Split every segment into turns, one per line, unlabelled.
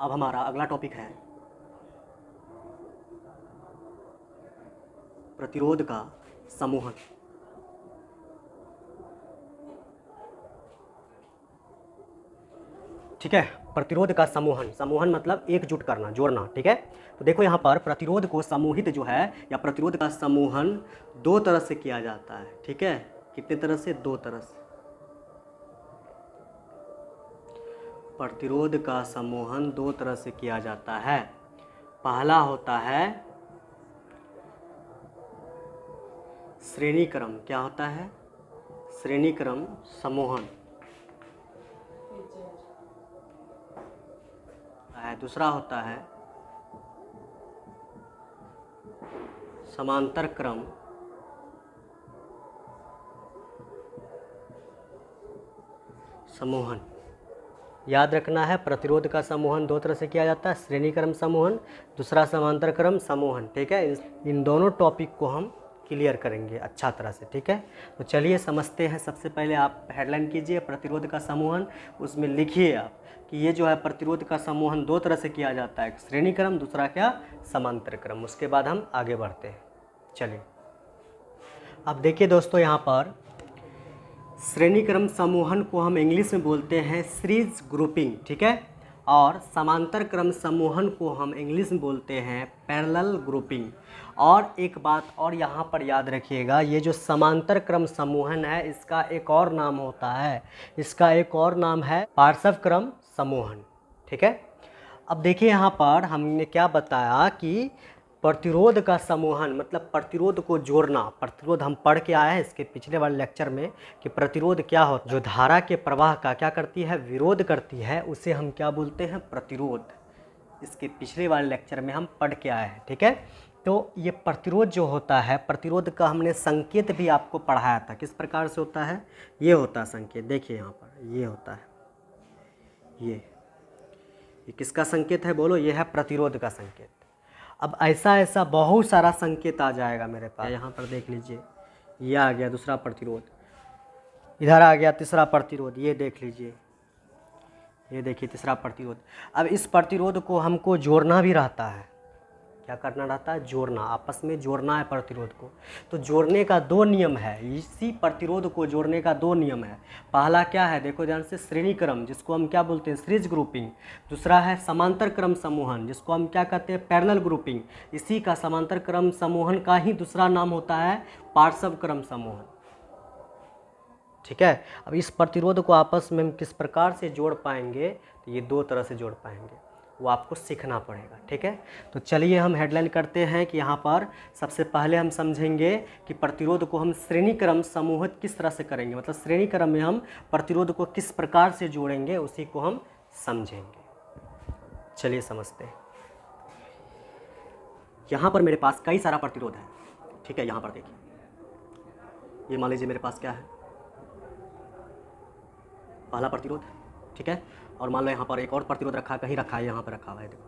अब हमारा अगला टॉपिक है प्रतिरोध का समूहन। ठीक है, प्रतिरोध का समूहन, समूहन मतलब एकजुट करना, जोड़ना। ठीक है, तो देखो यहाँ पर प्रतिरोध को समूहित जो है या प्रतिरोध का समूहन दो तरह से किया जाता है। ठीक है, कितने तरह से? दो तरह से। प्रतिरोध का समूहन दो तरह से किया जाता है। पहला होता है श्रेणी क्रम। क्या होता है? श्रेणी क्रम समूहन। दूसरा होता है समांतर क्रम समूहन। याद रखना है, प्रतिरोध का समूहन दो तरह से किया जाता है, श्रेणी क्रम समूहन, दूसरा समांतर क्रम समूहन। ठीक है, इन दोनों टॉपिक को हम क्लियर करेंगे अच्छा तरह से। ठीक है, तो चलिए समझते हैं। सबसे पहले आप हेडलाइन कीजिए प्रतिरोध का समूहन, उसमें लिखिए आप कि ये जो है प्रतिरोध का समूहन दो तरह से किया जाता है, श्रेणी क्रम, दूसरा क्या? समांतर क्रम। उसके बाद हम आगे बढ़ते हैं। चलिए अब देखिए दोस्तों, यहाँ पर श्रेणी क्रम समूहन को हम इंग्लिश में बोलते हैं सीरीज ग्रुपिंग। ठीक है, और समांतर क्रम समूहन को हम इंग्लिश में बोलते हैं पैरेलल ग्रुपिंग। और एक बात और यहाँ पर याद रखिएगा, ये जो समांतर क्रम समूहन है इसका एक और नाम होता है, इसका एक और नाम है पार्श्व क्रम समूहन। ठीक है, अब देखिए यहाँ पर हमने क्या बताया कि प्रतिरोध का समूहन मतलब प्रतिरोध को जोड़ना। प्रतिरोध हम पढ़ के आए हैं इसके पिछले वाले लेक्चर में कि प्रतिरोध क्या होता है, जो धारा के प्रवाह का क्या करती है? विरोध करती है, उसे हम क्या बोलते हैं? प्रतिरोध। इसके पिछले वाले लेक्चर में हम पढ़ के आए हैं। ठीक है, तो ये प्रतिरोध जो होता है, प्रतिरोध का हमने संकेत भी आपको पढ़ाया था। किस प्रकार से होता है? ये होता है संकेत, देखिए यहाँ पर ये होता है, ये किसका संकेत है? बोलो, ये है प्रतिरोध का संकेत। अब ऐसा बहुत सारा संकेत आ जाएगा मेरे पास। यहाँ पर देख लीजिए, ये आ गया दूसरा प्रतिरोध, इधर आ गया तीसरा प्रतिरोध, ये देख लीजिए, ये देखिए तीसरा प्रतिरोध। अब इस प्रतिरोध को हमको जोड़ना भी रहता है। क्या करना रहता है? जोड़ना, आपस में जोड़ना है प्रतिरोध को। तो जोड़ने का दो नियम है, इसी प्रतिरोध को जोड़ने का दो नियम है। पहला क्या है? देखो ध्यान से, श्रेणी क्रम, जिसको हम क्या बोलते हैं? Series grouping. दूसरा है समांतर क्रम समूहन, जिसको हम क्या कहते हैं? Parallel grouping. इसी का समांतर क्रम समूहन का ही दूसरा नाम होता है पार्श्व क्रम समूहन। ठीक है, अब इस प्रतिरोध को आपस में हम किस प्रकार से जोड़ पाएंगे? तो ये दो तरह से जोड़ पाएंगे, वो आपको सीखना पड़ेगा। ठीक है, तो चलिए हम हेडलाइन करते हैं कि यहाँ पर सबसे पहले हम समझेंगे कि प्रतिरोध को हम श्रेणी क्रम समूहित किस तरह से करेंगे, मतलब श्रेणी क्रम में हम प्रतिरोध को किस प्रकार से जोड़ेंगे, उसी को हम समझेंगे। चलिए समझते हैं। यहाँ पर मेरे पास कई सारा प्रतिरोध है। ठीक है, यहाँ पर देखिए, ये मान लीजिए मेरे पास क्या है? पहला प्रतिरोध। ठीक है, और मान लो यहाँ पर एक और प्रतिरोध रखा है, कहीं रखा है, यहाँ पर रखा हुआ है, देखो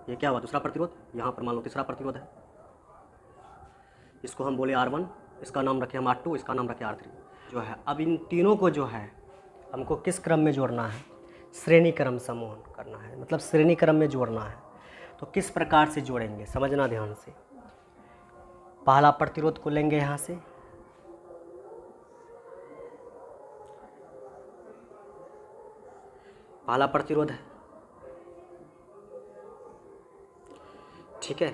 ये क्या हुआ? दूसरा प्रतिरोध। यहाँ पर मान लो तीसरा प्रतिरोध है, इसको हम बोले R1, इसका नाम रखे हम R2, इसका नाम रखे R3 जो है। अब इन तीनों को जो है हमको किस क्रम में जोड़ना है? श्रेणी क्रम समूहन करना है, मतलब श्रेणी क्रम में जोड़ना है। तो किस प्रकार से जोड़ेंगे, समझना ध्यान से। पहला प्रतिरोध को लेंगे यहाँ से, पहला प्रतिरोध है, ठीक है,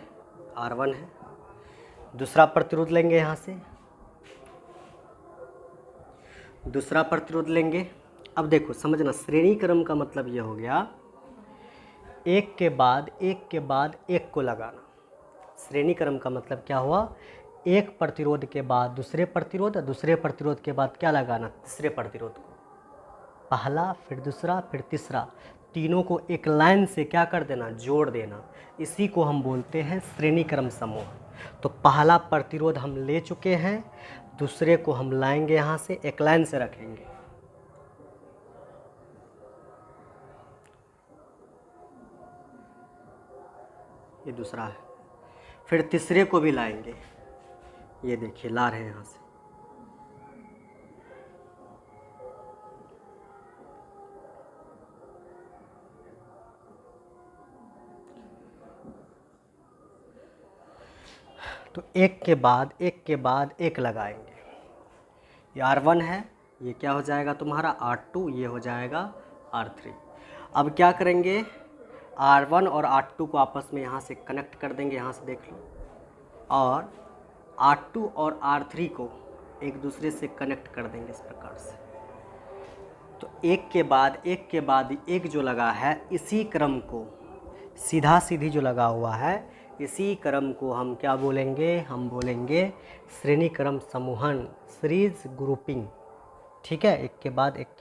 R1 है। दूसरा प्रतिरोध लेंगे यहाँ से, दूसरा प्रतिरोध लेंगे। अब देखो समझना, श्रेणी क्रम का मतलब ये हो गया एक के बाद एक के बाद एक को लगाना। श्रेणी क्रम का मतलब क्या हुआ? एक प्रतिरोध के बाद दूसरे प्रतिरोध, दूसरे प्रतिरोध के बाद क्या लगाना? तीसरे प्रतिरोध को। पहला, फिर दूसरा, फिर तीसरा, तीनों को एक लाइन से क्या कर देना? जोड़ देना। इसी को हम बोलते हैं श्रेणी क्रम समूह। तो पहला प्रतिरोध हम ले चुके हैं, दूसरे को हम लाएंगे यहाँ से, एक लाइन से रखेंगे। ये दूसरा है, फिर तीसरे को भी लाएंगे, ये देखिए ला रहे हैं यहाँ से। तो एक के बाद एक लगाएंगे। ये R1 है, ये क्या हो जाएगा तुम्हारा R2, ये हो जाएगा R3। अब क्या करेंगे, R1 और R2 को आपस में यहाँ से कनेक्ट कर देंगे, यहाँ से देख लो, और R2 और R3 को एक दूसरे से कनेक्ट कर देंगे इस प्रकार से। तो एक के बाद एक जो लगा है, इसी क्रम को सीधा सीधी जो लगा हुआ है, इसी क्रम को हम क्या बोलेंगे, हम बोलेंगे श्रेणी क्रम समूहन, सीरीज ग्रुपिंग। ठीक है, एक के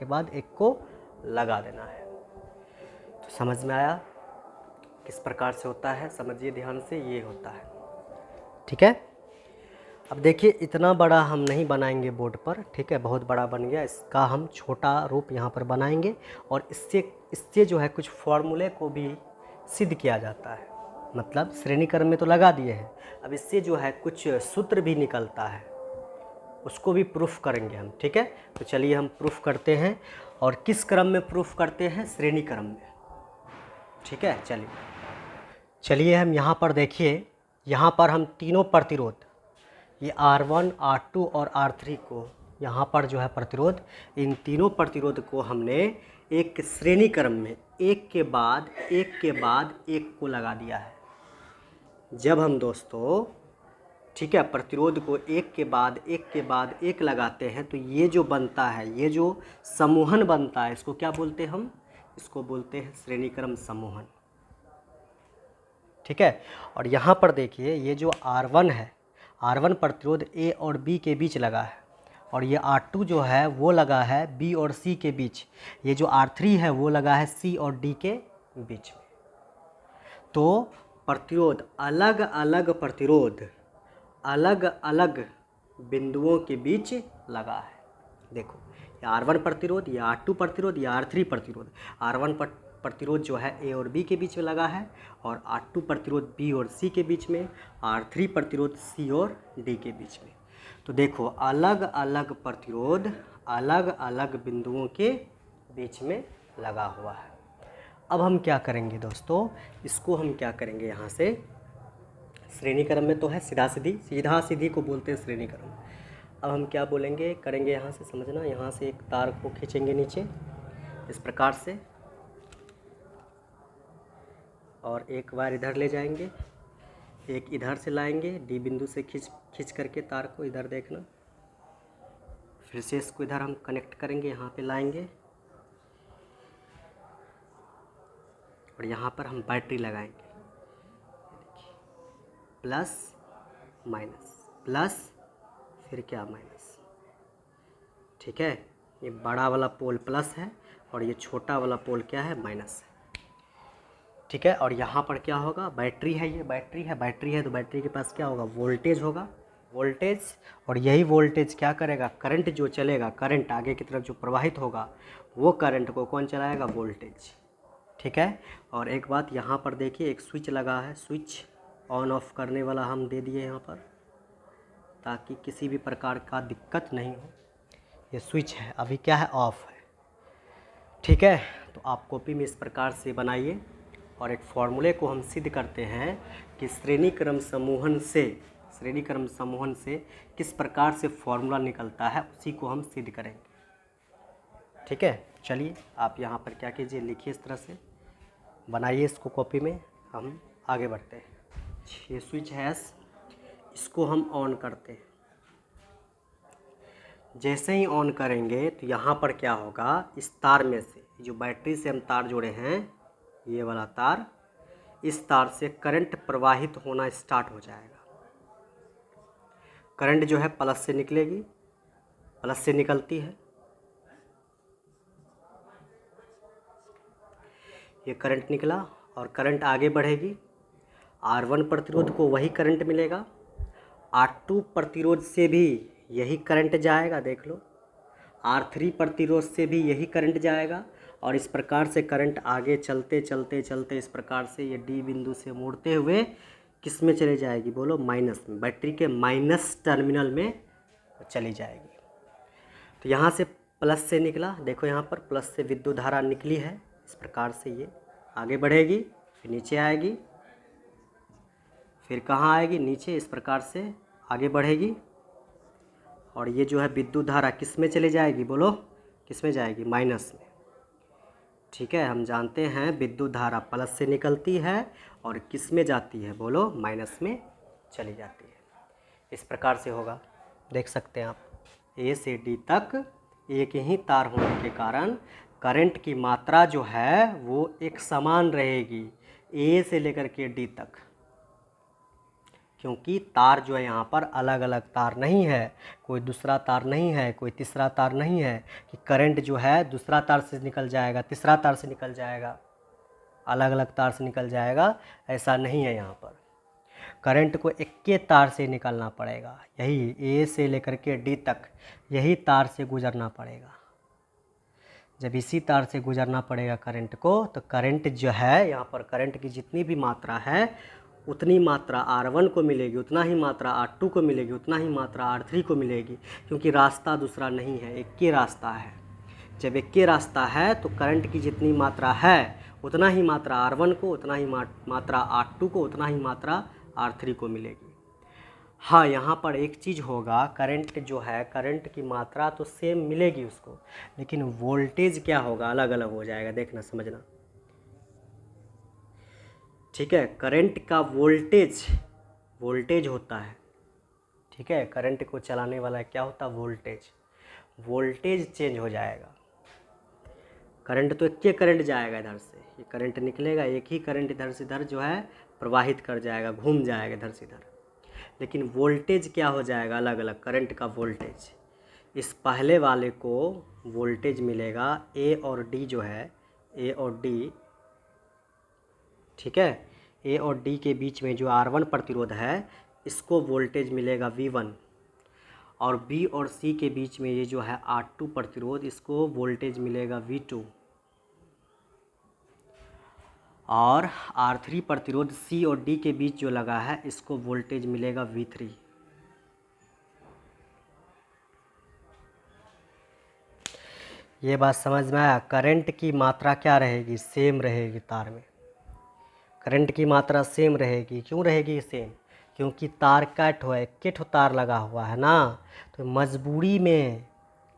बाद एक को लगा देना है। तो समझ में आया किस प्रकार से होता है, समझिए ध्यान से, ये होता है। ठीक है, अब देखिए इतना बड़ा हम नहीं बनाएंगे बोर्ड पर, ठीक है, बहुत बड़ा बन गया, इसका हम छोटा रूप यहाँ पर बनाएंगे और इससे जो है कुछ फॉर्मूले को भी सिद्ध किया जाता है। मतलब श्रेणी क्रम में तो लगा दिए हैं, अब इससे जो है कुछ सूत्र भी निकलता है, उसको भी प्रूफ करेंगे हम। ठीक है, तो चलिए हम प्रूफ करते हैं। और किस क्रम में प्रूफ करते हैं, श्रेणी क्रम में। ठीक है, चलिए हम यहाँ पर देखिए, यहाँ पर हम तीनों प्रतिरोध, ये R1, R2 और R3 को, यहाँ पर जो है प्रतिरोध, इन तीनों प्रतिरोध को हमने एक श्रेणी क्रम में एक के बाद एक को लगा दिया है। जब हम दोस्तों, ठीक है, प्रतिरोध को एक के बाद एक लगाते हैं, तो ये जो बनता है, ये जो समूहन बनता है, इसको क्या बोलते हैं हम, इसको बोलते हैं श्रेणी क्रम समूहन। ठीक है, और यहाँ पर देखिए ये जो R1 है, R1 प्रतिरोध A और B के बीच लगा है, और ये R2 जो है वो लगा है B और C के बीच, ये जो R3 है वो लगा है C और D के बीच में। तो प्रतिरोध अलग अलग बिंदुओं के बीच लगा है। देखो, ये R1 प्रतिरोध, ये R2 प्रतिरोध, ये R3 प्रतिरोध। R1 प्रतिरोध जो है A और B के बीच में लगा है, और R2 प्रतिरोध B और C के बीच में, R3 प्रतिरोध C और D के बीच में। तो देखो अलग अलग प्रतिरोध अलग अलग बिंदुओं के बीच में लगा हुआ है। अब हम क्या करेंगे दोस्तों, इसको हम क्या करेंगे, यहाँ से श्रेणी क्रम में तो है सीधा सीधी को बोलते हैं श्रेणी क्रम। अब हम क्या बोलेंगे, करेंगे, यहाँ से समझना, यहाँ से एक तार को खींचेंगे नीचे इस प्रकार से, और एक वायर इधर ले जाएंगे, एक इधर से लाएंगे, डी बिंदु से खींच करके तार को इधर देखना, फिर से इसको इधर हम कनेक्ट करेंगे, यहाँ पे लाएंगे, और यहाँ पर हम बैटरी लगाएंगे, प्लस माइनस, फिर क्या माइनस। ठीक है, ये बड़ा वाला पोल प्लस है और ये छोटा वाला पोल क्या है, माइनस है। ठीक है, और यहाँ पर क्या होगा, बैटरी है, ये बैटरी है, तो बैटरी के पास क्या होगा, वोल्टेज होगा, वोल्टेज, और यही वोल्टेज क्या करेगा, करंट जो चलेगा, करंट आगे की तरफ जो प्रवाहित होगा, वो करंट को कौन चलाएगा, वोल्टेज। ठीक है, और एक बात यहाँ पर देखिए, एक स्विच लगा है, स्विच ऑन ऑफ करने वाला हम दे दिए यहाँ पर, ताकि किसी भी प्रकार का दिक्कत नहीं हो। ये स्विच है, अभी क्या है, ऑफ है। ठीक है, तो आप कॉपी में इस प्रकार से बनाइए, और एक फॉर्मूले को हम सिद्ध करते हैं कि श्रेणी क्रम समूहन से किस प्रकार से फॉर्मूला निकलता है, उसी को हम सिद्ध करेंगे। ठीक है, चलिए आप यहाँ पर क्या कीजिए, लिखिए, इस तरह से बनाइए इसको कॉपी में, हम आगे बढ़ते हैं। ये स्विच है एस, इसको हम ऑन करते हैं। जैसे ही ऑन करेंगे तो यहाँ पर क्या होगा, इस तार में से, जो बैटरी से हम तार जोड़े हैं, ये वाला तार, इस तार से करंट प्रवाहित होना स्टार्ट हो जाएगा। करंट जो है प्लस से निकलेगी, प्लस से निकलती है, ये करंट निकला, और करंट आगे बढ़ेगी। R1 प्रतिरोध को वही करंट मिलेगा, R2 प्रतिरोध से भी यही करंट जाएगा, देख लो, R3 प्रतिरोध से भी यही करंट जाएगा, और इस प्रकार से करंट आगे चलते इस प्रकार से ये डी बिंदु से मुड़ते हुए किस में चली जाएगी, बोलो, माइनस में, बैटरी के माइनस टर्मिनल में चली जाएगी। तो यहाँ से प्लस से निकला, देखो यहाँ पर प्लस से विद्युत धारा निकली है, इस प्रकार से ये आगे बढ़ेगी, फिर नीचे आएगी, फिर कहाँ आएगी, नीचे इस प्रकार से आगे बढ़ेगी। और ये जो है विद्युत धारा किस में चले जाएगी, बोलो किस में जाएगी, माइनस में। ठीक है, हम जानते हैं विद्युत धारा प्लस से निकलती है और किस में जाती है, बोलो माइनस में चली जाती है। इस प्रकार से होगा, देख सकते हैं आप। ए से डी तक एक ही तार होने के कारण करंट की मात्रा जो है वो एक समान रहेगी ए से लेकर के डी तक, क्योंकि तार जो है यहाँ पर अलग अलग तार नहीं है, कोई दूसरा तार नहीं है, कोई तीसरा तार नहीं है कि करंट जो है दूसरा तार से निकल जाएगा, तीसरा तार से निकल जाएगा, अलग अलग तार से निकल जाएगा, ऐसा नहीं है। यहाँ पर करंट को एक के तार से निकलना पड़ेगा, यही ए से लेकर के डी तक यही तार से गुजरना पड़ेगा। जब इसी तार से गुजरना पड़ेगा करंट को, तो करंट जो है यहाँ पर करंट की जितनी भी मात्रा है उतनी मात्रा R1 को मिलेगी, उतना ही मात्रा R2 को मिलेगी, उतना ही मात्रा R3 को मिलेगी, क्योंकि रास्ता दूसरा नहीं है, एक के रास्ता है। जब एक के रास्ता है तो करंट की जितनी मात्रा है उतना ही मात्रा R1 को, उतना ही मात्रा R2 को, उतना ही मात्रा R3 को मिलेगी। हाँ, यहाँ पर एक चीज़ होगा, करंट जो है करंट की मात्रा तो सेम मिलेगी उसको, लेकिन वोल्टेज क्या होगा, अलग अलग हो जाएगा, देखना समझना। ठीक है, करंट का वोल्टेज होता है। ठीक है, करंट को चलाने वाला क्या होता है, वोल्टेज चेंज हो जाएगा। करंट तो एक करंट जाएगा इधर से, ये करंट निकलेगा, एक ही करंट इधर से इधर जो है प्रवाहित कर जाएगा, घूम जाएगा इधर से इधर, लेकिन वोल्टेज क्या हो जाएगा, अलग अलग। करंट का वोल्टेज, इस पहले वाले को वोल्टेज मिलेगा ए और डी जो है, ए और डी, ठीक है, ए और डी के बीच में जो R1 प्रतिरोध है इसको वोल्टेज मिलेगा V1, और B और C के बीच में ये जो है R2 प्रतिरोध, इसको वोल्टेज मिलेगा V2, और R3 प्रतिरोध C और D के बीच जो लगा है इसको वोल्टेज मिलेगा V3। ये बात समझ में आया। करंट की मात्रा क्या रहेगी, सेम रहेगी तार में, करंट की मात्रा सेम रहेगी। क्यों रहेगी सेम, क्योंकि तार कट हुआ है, एक तार लगा हुआ है ना, तो मजबूरी में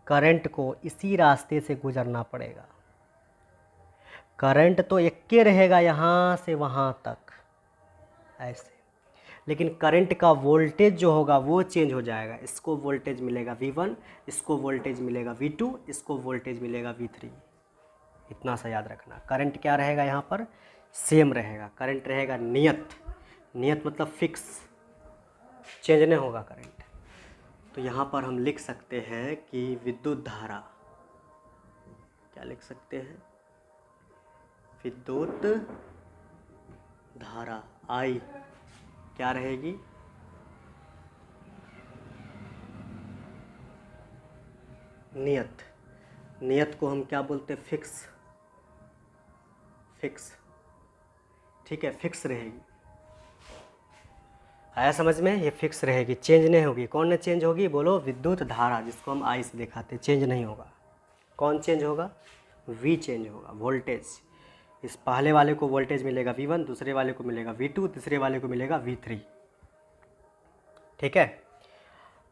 करंट को इसी रास्ते से गुजरना पड़ेगा। करंट तो एक के रहेगा यहाँ से वहाँ तक ऐसे, लेकिन करंट का वोल्टेज जो होगा वो चेंज हो जाएगा। इसको वोल्टेज मिलेगा V1, इसको वोल्टेज मिलेगा V2, इसको वोल्टेज मिलेगा V3। इतना सा याद रखना। करंट क्या रहेगा यहाँ पर, सेम रहेगा। करंट रहेगा नियत मतलब फिक्स, चेंज नहीं होगा करंट। तो यहाँ पर हम लिख सकते हैं कि विद्युत धारा, क्या लिख सकते हैं, विद्युत धारा I क्या रहेगी, नियत को हम क्या बोलते हैं, फिक्स। ठीक है, फिक्स रहेगी, आया समझ में, ये फिक्स रहेगी, चेंज नहीं होगी। कौन ने चेंज होगी, बोलो विद्युत धारा, जिसको हम I से दिखाते, चेंज नहीं होगा। कौन चेंज होगा, V चेंज होगा, वोल्टेज। इस पहले वाले को वोल्टेज मिलेगा V1, दूसरे वाले को मिलेगा V2, तीसरे वाले को मिलेगा V3। ठीक है,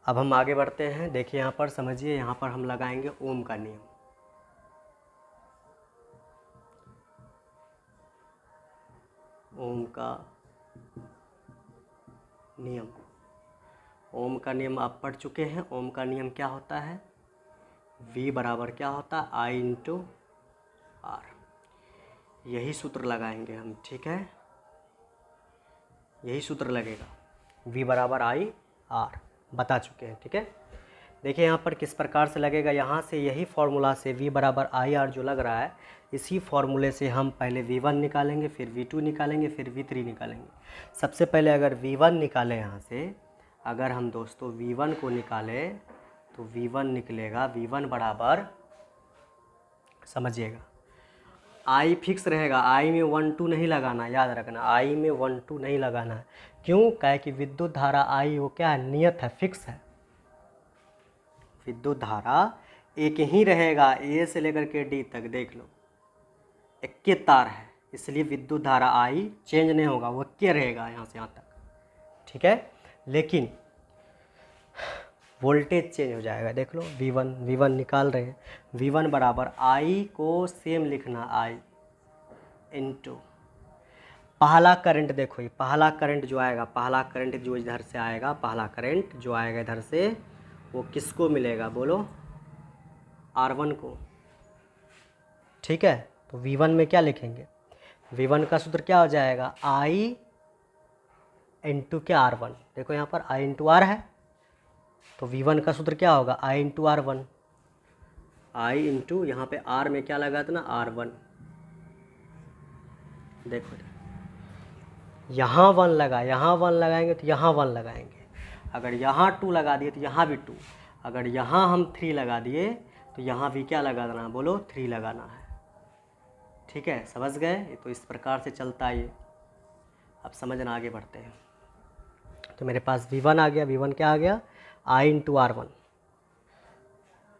अब हम आगे बढ़ते हैं। देखिए यहाँ पर समझिए, यहाँ पर हम लगाएंगे ओम का नियम। ओम का नियम आप पढ़ चुके हैं। ओम का नियम क्या होता है, V बराबर क्या होता है, I इंटू R। यही सूत्र लगाएंगे हम, ठीक है, यही सूत्र लगेगा, V बराबर I R, बता चुके हैं। ठीक है, देखिए यहाँ पर किस प्रकार से लगेगा। यहाँ से यही फार्मूला से V बराबर आई आर जो लग रहा है, इसी फार्मूले से हम पहले V1 निकालेंगे, फिर V2 निकालेंगे, फिर V3 निकालेंगे। सबसे पहले अगर V1 निकालें, यहाँ से अगर हम दोस्तों V1 को निकालें तो V1 निकलेगा, V1 बराबर, समझिएगा, I फिक्स रहेगा, I में 1 2 नहीं लगाना, याद रखना, I में 1 2 नहीं लगाना है। क्यों, कहे कि विद्युत धारा I वो क्या है, नियत है, फिक्स है। विद्युत धारा एक ही रहेगा, ए से लेकर के डी तक, देख लो, एक के तार है, इसलिए विद्युत धारा I चेंज नहीं होगा, वो के रहेगा यहाँ से यहाँ तक। ठीक है। लेकिन वोल्टेज चेंज हो जाएगा, देख लो V1 निकाल रहे हैं, V1 बराबर I को सेम लिखना I इंटू पहला करंट। देखो ये पहला करंट जो आएगा, पहला करंट जो इधर से आएगा, पहला करंट जो आएगा इधर से, वो किसको मिलेगा बोलो, R1 को। ठीक है, तो V1 में क्या लिखेंगे, V1 का सूत्र क्या हो जाएगा, I इंटू क्या R1। देखो यहाँ पर I इंटू R है, तो V1 का सूत्र क्या होगा, I into R1। I into यहाँ पे R में क्या लगा था ना, R1। देखो यहाँ 1 लगा, यहाँ 1 लगाएंगे तो यहाँ 1 लगाएंगे, अगर यहाँ 2 लगा दिए तो यहाँ भी 2, अगर यहाँ हम 3 लगा दिए तो यहाँ भी क्या लगा देना, बोलो 3 लगाना है। ठीक है, समझ गए, ये तो इस प्रकार से चलता है ये। अब समझना, आगे बढ़ते हैं। तो मेरे पास V1 आ गया, V1 क्या आ गया, I इंटू R1,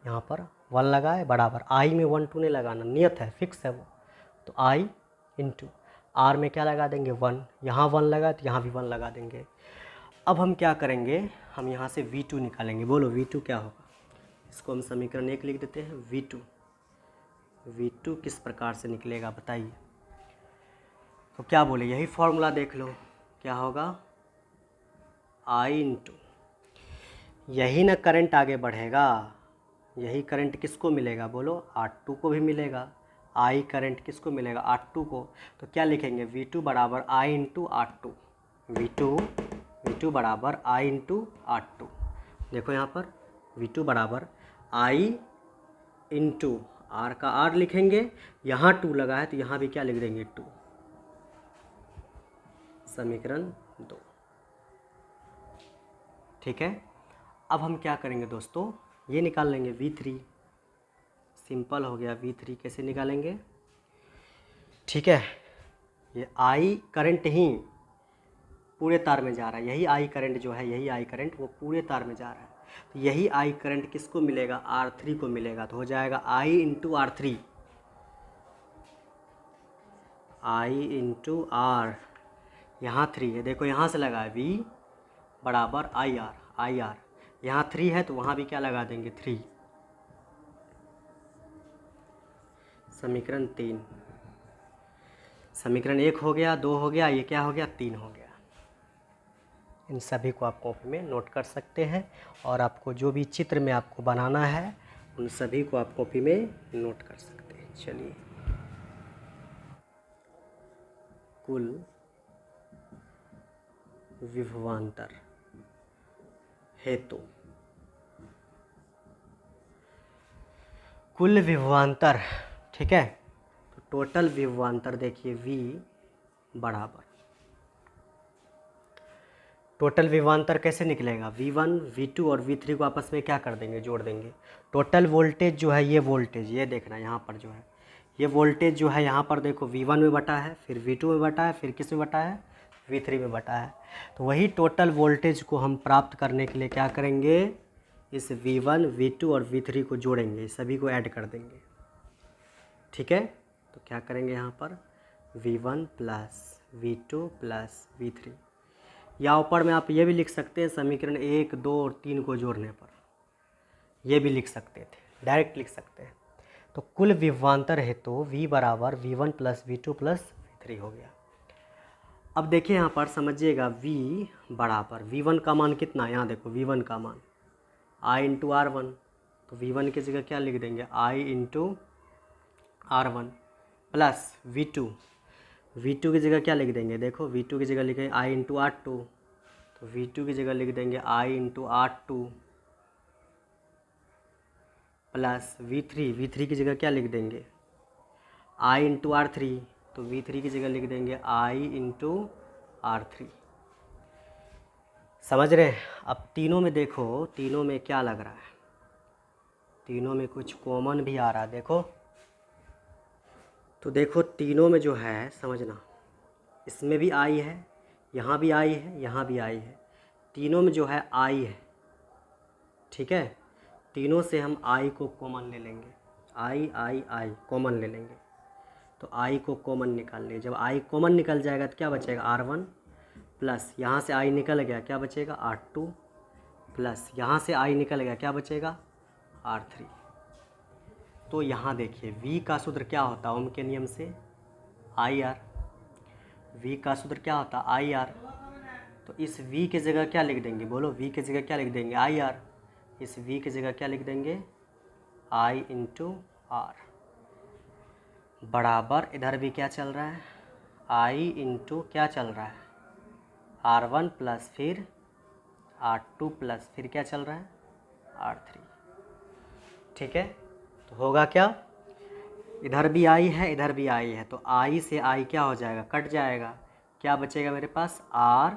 यहाँ पर 1 लगा है बराबर, I में 1 2 नहीं लगाना, नियत है, फिक्स है वो, तो I इंटू R में क्या लगा देंगे 1, यहाँ 1 लगा तो यहाँ भी 1 लगा देंगे। अब हम क्या करेंगे, हम यहाँ से V2 निकालेंगे। बोलो V2 क्या होगा, इसको हम समीकरण 1 लिख देते हैं। V2 किस प्रकार से निकलेगा बताइए। तो क्या बोले, यही फॉर्मूला देख लो, क्या होगा, I इंटू यही ना करंट आगे बढ़ेगा, यही करंट किसको मिलेगा बोलो, R2 को भी मिलेगा। I करंट किसको मिलेगा, R2 को। तो क्या लिखेंगे, V2 बराबर I इंटू R2, V2 बराबर I इंटू R2। देखो यहाँ पर V2 बराबर I इंटू R का R लिखेंगे, यहाँ 2 लगा है तो यहाँ भी क्या लिख देंगे 2, समीकरण 2। ठीक है, अब हम क्या करेंगे दोस्तों, ये निकाल लेंगे V3, सिंपल हो गया। V3 कैसे निकालेंगे, ठीक है, ये I करंट ही पूरे तार में जा रहा है, यही I करंट जो है, यही I करंट वो पूरे तार में जा रहा है, तो यही I करंट किसको मिलेगा, R3 को मिलेगा। तो हो जाएगा I into R3, I into R, यहाँ 3 है, देखो यहाँ से लगा है V बराबर IR, यहाँ 3 है तो वहाँ भी क्या लगा देंगे 3, समीकरण 3। समीकरण 1 हो गया, 2 हो गया, ये क्या हो गया 3 हो गया। इन सभी को आप कॉपी में नोट कर सकते हैं, और आपको जो भी चित्र में आपको बनाना है उन सभी को आप कॉपी में नोट कर सकते हैं। चलिए, कुल विभवांतर हेतु, कुल विभवांतर, ठीक है, तो टोटल विभवांतर देखिए V बराबर, टोटल विभवांतर कैसे निकलेगा, V1 V2 और V3 को आपस में क्या कर देंगे, जोड़ देंगे। टोटल वोल्टेज जो है, ये वोल्टेज, ये देखना यहाँ पर जो है, ये वोल्टेज जो है यहाँ पर देखो V1 में बटा है, फिर V2 में बटा है, फिर किस में बटा है, V3 में बटा है। तो वही टोटल वोल्टेज को हम प्राप्त करने के लिए क्या करेंगे, इस V1 V2 और V3 को जोड़ेंगे, सभी को ऐड कर देंगे। ठीक है, तो क्या करेंगे यहाँ पर V1 plus V2 plus V3, या ऊपर में आप ये भी लिख सकते हैं, समीकरण 1 2 और 3 को जोड़ने पर ये भी लिख सकते थे, डायरेक्ट लिख सकते हैं। तो कुल विभवांतर है तो V बराबर V1 plus V2 plus V3 हो गया। अब देखिए यहाँ पर समझिएगा, V बराबर V1 का मान कितना, यहाँ देखो V1 का मान I इंटू R1, तो V1 की जगह क्या लिख देंगे, I into R1 plus V2 की जगह क्या लिख देंगे, देखो V2 की जगह लिखेंगे I इंटू R2, तो V2 की जगह लिख देंगे I into R2 plus V3 की जगह क्या लिख देंगे, I इंटू R3, तो V3 की जगह लिख देंगे I इंटू R3। समझ रहे हैं। अब तीनों में देखो, तीनों में क्या लग रहा है, तीनों में कुछ कॉमन भी आ रहा है, देखो तो देखो तीनों में जो है, समझना, इसमें भी I है, यहाँ भी I है, यहाँ भी I है, तीनों में जो है I है। ठीक है, तीनों से हम I को कॉमन ले लेंगे, I कॉमन ले लेंगे, तो I को कॉमन निकाल लेंगे। जब I कॉमन निकल जाएगा तो क्या बचेगा, R1 प्लस यहाँ से आई निकल गया, क्या बचेगा R2 प्लस यहाँ से आई निकल गया, क्या बचेगा R3। तो यहाँ देखिए V का सूत्र क्या होता है ओम के नियम से IR, V का सूत्र क्या होता है IR। तो इस V की जगह क्या लिख देंगे, बोलो V की जगह क्या लिख देंगे IR। इस V की जगह क्या लिख देंगे I इंटू R बराबर, इधर भी क्या चल रहा है I इंटू क्या चल रहा है R1 प्लस फिर R2 प्लस फिर क्या चल रहा है R3। ठीक है, तो होगा क्या, इधर भी I है इधर भी I है, तो I से I क्या हो जाएगा, कट जाएगा, क्या बचेगा मेरे पास R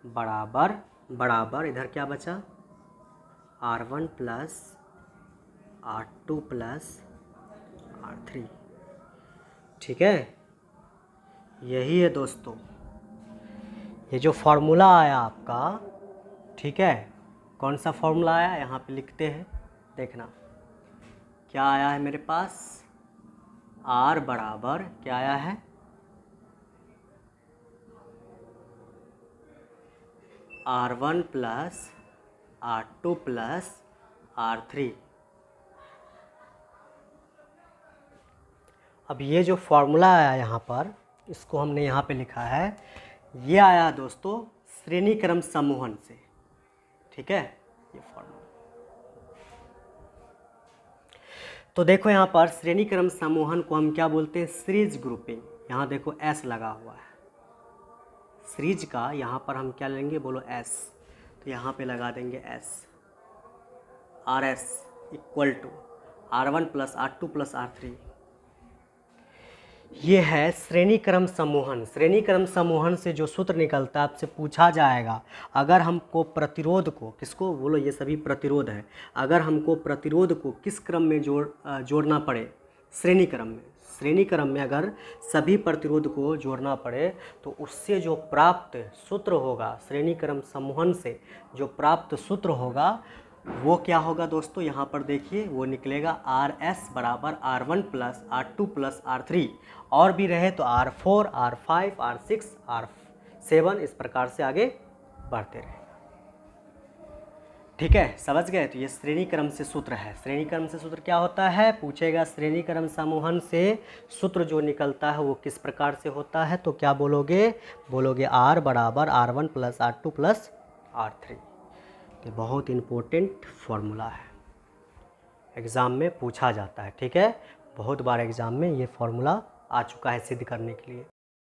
बराबर बराबर इधर क्या बचा R1 plus R2 plus R3। ठीक है, यही है दोस्तों ये जो फॉर्मूला आया आपका। ठीक है, कौन सा फॉर्मूला आया यहाँ पे लिखते हैं, देखना क्या आया है मेरे पास, R बराबर क्या आया है R1 plus R2 plus R3। अब ये जो फॉर्मूला आया यहाँ पर, इसको हमने यहाँ पे लिखा है, ये आया दोस्तों श्रेणी क्रम समूहन से। ठीक है, ये फॉर्मूला। तो देखो यहाँ पर श्रेणी क्रम समूहन को हम क्या बोलते हैं, सीरीज ग्रुपिंग। यहाँ देखो S लगा हुआ है, सीरीज का यहाँ पर हम क्या लेंगे, बोलो S। तो यहाँ पे लगा देंगे S, RS equal to R1 plus R2 plus R3। ये है श्रेणी क्रम समूहन। श्रेणी क्रम समूहन से जो सूत्र निकलता है, आपसे पूछा जाएगा अगर हमको प्रतिरोध को, किसको बोलो, ये सभी प्रतिरोध है, अगर हमको प्रतिरोध को किस क्रम में जोड़ना पड़े, श्रेणी क्रम में अगर सभी प्रतिरोध को जोड़ना पड़े तो उससे जो प्राप्त सूत्र होगा, श्रेणी क्रम समूहन से जो प्राप्त सूत्र होगा वो क्या होगा दोस्तों, यहाँ पर देखिए वो निकलेगा RS बराबर R1 plus R2 plus R3, और भी रहे तो R4 R5 R6 R7, इस प्रकार से आगे बढ़ते रहे। ठीक है, समझ गए। तो ये श्रेणी क्रम से सूत्र है। श्रेणी क्रम से सूत्र क्या होता है, पूछेगा श्रेणी क्रम समूहन से सूत्र जो निकलता है वो किस प्रकार से होता है, तो क्या बोलोगे, R बराबर R1 plus R2 plus R3। तो बहुत इम्पोर्टेंट फॉर्मूला है, एग्ज़ाम में पूछा जाता है। ठीक है, बहुत बार एग्ज़ाम में ये फॉर्मूला आ चुका है सिद्ध करने के लिए।